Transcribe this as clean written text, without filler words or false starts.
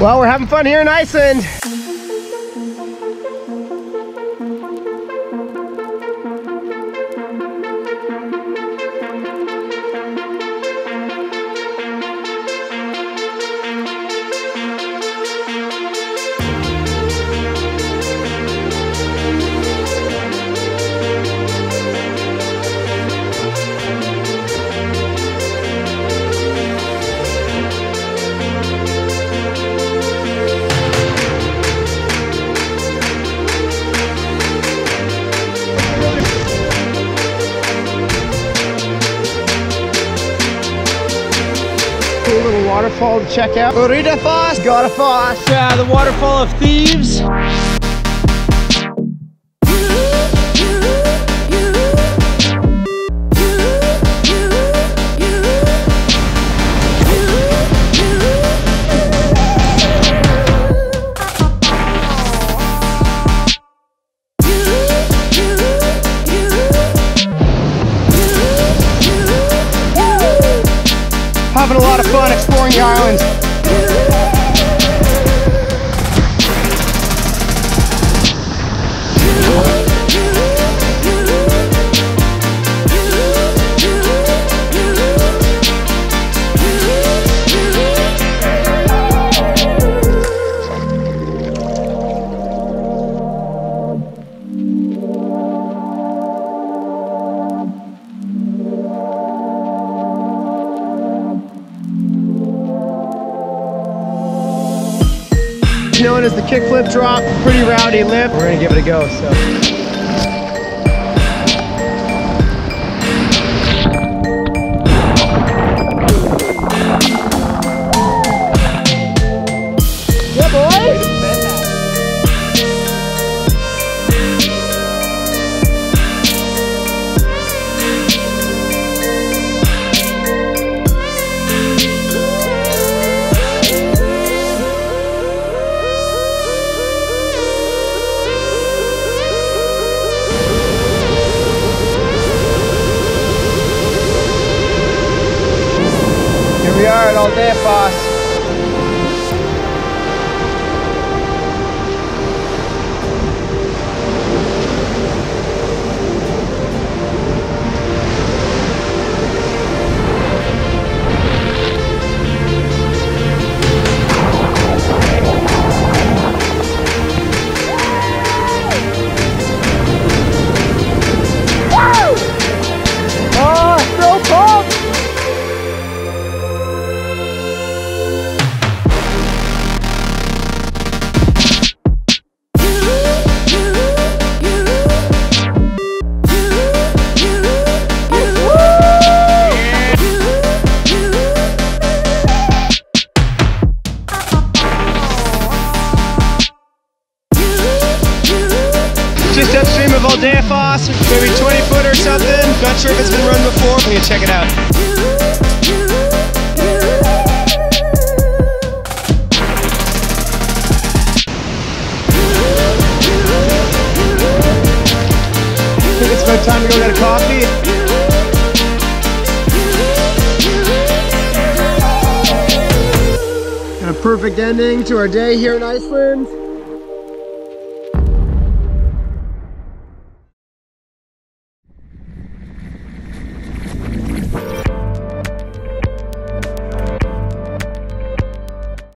Well, we're having fun here in Iceland. Cool little waterfall to check out. Waterfalls, Waterfalls. Yeah, the waterfall of thieves. Having a lot of fun exploring the islands. Known as the kickflip drop, pretty rowdy lip. We're gonna give it a go. Yeah, boys. Here we are at Waterfalls. Just upstream of Waterfalls, maybe 20 foot or something. Not sure if it's been run before. I'm gonna check it out. I think it's about time to go get a coffee. And a perfect ending to our day here in Iceland.